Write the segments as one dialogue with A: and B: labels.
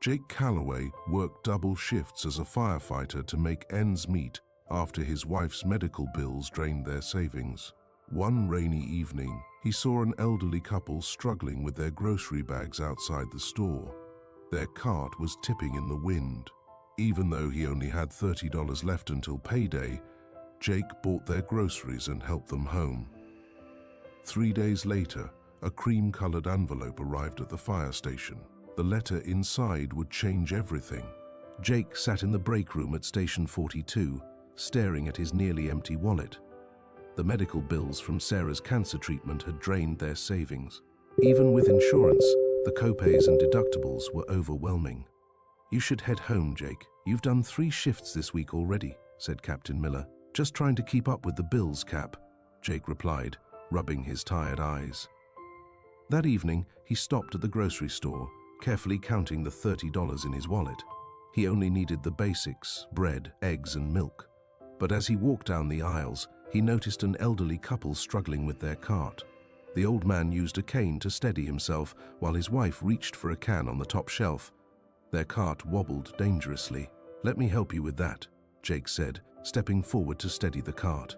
A: Jake Calloway worked double shifts as a firefighter to make ends meet after his wife's medical bills drained their savings. One rainy evening, he saw an elderly couple struggling with their grocery bags outside the store. Their cart was tipping in the wind. Even though he only had $30 left until payday, Jake bought their groceries and helped them home. 3 days later, a cream-colored envelope arrived at the fire station. The letter inside would change everything. Jake sat in the break room at Station 42, staring at his nearly empty wallet. The medical bills from Sarah's cancer treatment had drained their savings. Even with insurance, the copays and deductibles were overwhelming. "You should head home, Jake. You've done 3 shifts this week already," said Captain Miller. "Just trying to keep up with the bills, Cap," Jake replied, rubbing his tired eyes. That evening, he stopped at the grocery store, carefully counting the $30 in his wallet. He only needed the basics: bread, eggs, and milk. But as he walked down the aisles, he noticed an elderly couple struggling with their cart. The old man used a cane to steady himself while his wife reached for a can on the top shelf. Their cart wobbled dangerously. "Let me help you with that," Jake said, stepping forward to steady the cart.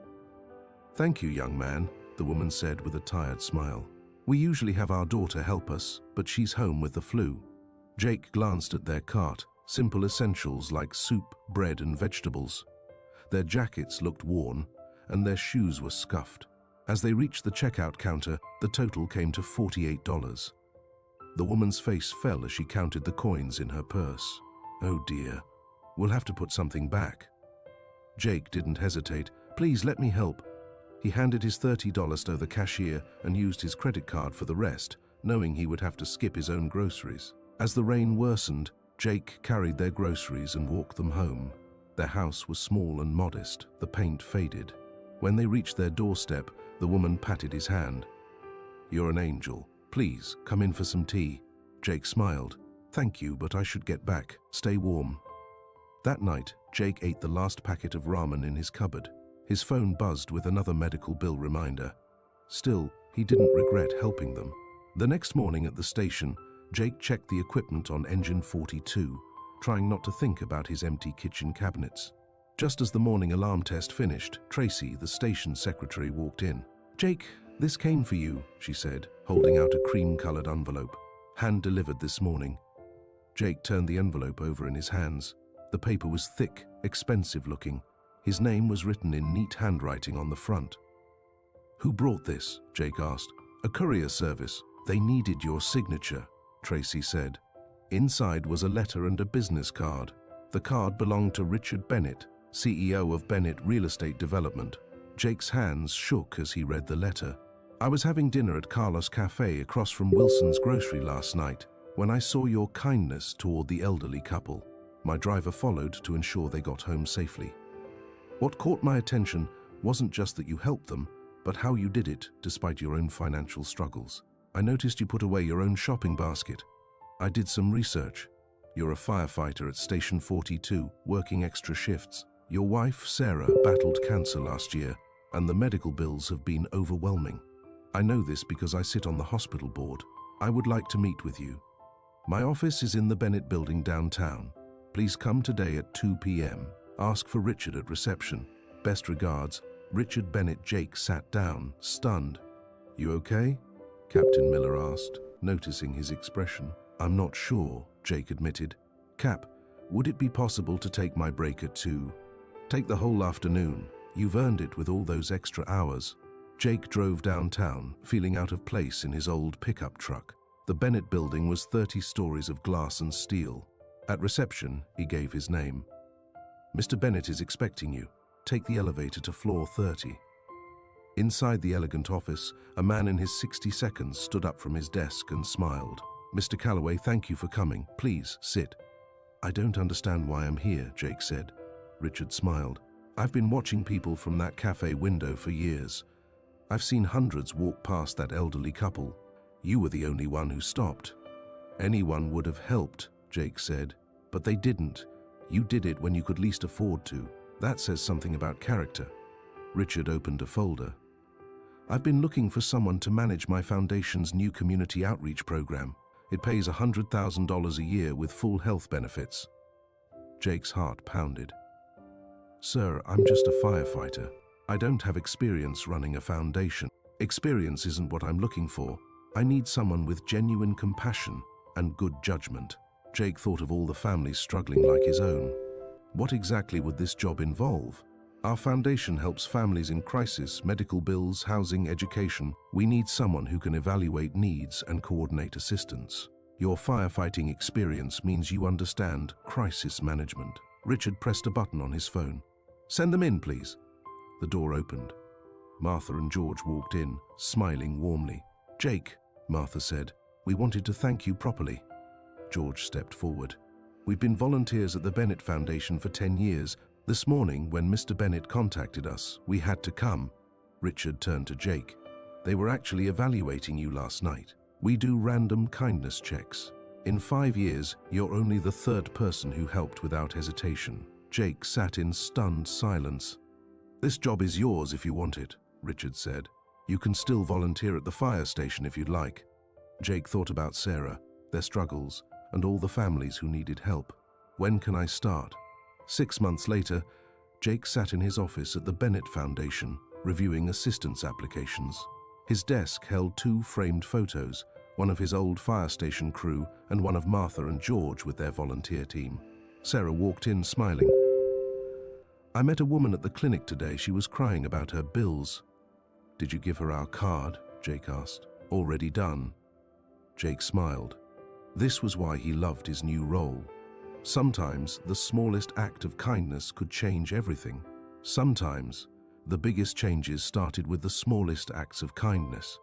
A: "Thank you, young man," the woman said with a tired smile. "We usually have our daughter help us, but she's home with the flu." Jake glanced at their cart, simple essentials like soup, bread, and vegetables. Their jackets looked worn, and their shoes were scuffed. As they reached the checkout counter, the total came to $48. The woman's face fell as she counted the coins in her purse. "Oh dear, we'll have to put something back." Jake didn't hesitate. "Please let me help." He handed his $30 to the cashier and used his credit card for the rest, knowing he would have to skip his own groceries. As the rain worsened, Jake carried their groceries and walked them home. Their house was small and modest, the paint faded. When they reached their doorstep, the woman patted his hand. "You're an angel. Please, come in for some tea." Jake smiled. "Thank you, but I should get back. Stay warm." That night, Jake ate the last packet of ramen in his cupboard. His phone buzzed with another medical bill reminder. Still, he didn't regret helping them. The next morning at the station, Jake checked the equipment on engine 42, trying not to think about his empty kitchen cabinets. Just as the morning alarm test finished, Tracy, the station secretary, walked in. "Jake, this came for you," she said, holding out a cream-colored envelope. "Hand-delivered this morning." Jake turned the envelope over in his hands. The paper was thick, expensive-looking. His name was written in neat handwriting on the front. "Who brought this?" Jake asked. "A courier service. They needed your signature," Tracy said. Inside was a letter and a business card. The card belonged to Richard Bennett, CEO of Bennett Real Estate Development. Jake's hands shook as he read the letter. "I was having dinner at Carlos Cafe across from Wilson's Grocery last night when I saw your kindness toward the elderly couple. My driver followed to ensure they got home safely. What caught my attention wasn't just that you helped them, but how you did it despite your own financial struggles. I noticed you put away your own shopping basket. I did some research. You're a firefighter at Station 42, working extra shifts. Your wife, Sarah, battled cancer last year, and the medical bills have been overwhelming. I know this because I sit on the hospital board. I would like to meet with you. My office is in the Bennett building downtown. Please come today at 2 p.m. Ask for Richard at reception. Best regards, Richard Bennett." Jake sat down, stunned. "You okay?" Captain Miller asked, noticing his expression. "I'm not sure," Jake admitted. "Cap, would it be possible to take my break at 2? Take the whole afternoon. You've earned it with all those extra hours." Jake drove downtown, feeling out of place in his old pickup truck. The Bennett building was 30 stories of glass and steel. At reception, he gave his name. "Mr. Bennett is expecting you. Take the elevator to floor 30. Inside the elegant office, a man in his 60 stood up from his desk and smiled. "Mr. Calloway, thank you for coming. Please, sit." "I don't understand why I'm here," Jake said. Richard smiled. "I've been watching people from that cafe window for years. I've seen hundreds walk past that elderly couple. You were the only one who stopped." "Anyone would have helped," Jake said, "but they didn't. You did it when you could least afford to. That says something about character." Richard opened a folder. "I've been looking for someone to manage my foundation's new community outreach program. It pays $100,000 a year with full health benefits. Jake's heart pounded. Sir, I'm just a firefighter. I don't have experience running a foundation. Experience isn't what I'm looking for. I need someone with genuine compassion and good judgment. Jake thought of all the families struggling like his own. What exactly would this job involve? Our foundation helps families in crisis, medical bills, housing, education. We need someone who can evaluate needs and coordinate assistance. Your firefighting experience means you understand crisis management. Richard pressed a button on his phone. Send them in, please. The door opened. Martha and George walked in, smiling warmly. Jake, Martha said, we wanted to thank you properly. George stepped forward. We've been volunteers at the Bennett Foundation for 10 years. This morning, when Mr. Bennett contacted us, we had to come. Richard turned to Jake. They were actually evaluating you last night. We do random kindness checks. In 5 years, you're only the third person who helped without hesitation. Jake sat in stunned silence. This job is yours if you want it, Richard said. You can still volunteer at the fire station if you'd like. Jake thought about Sarah, their struggles, and all the families who needed help. When can I start? 6 months later, Jake sat in his office at the Bennett Foundation, reviewing assistance applications. His desk held 2 framed photos, one of his old fire station crew and one of Martha and George with their volunteer team. Sarah walked in smiling. I met a woman at the clinic today. She was crying about her bills. Did you give her our card? Jake asked. Already done. Jake smiled. This was why he loved his new role. Sometimes the smallest act of kindness could change everything. Sometimes the biggest changes started with the smallest acts of kindness.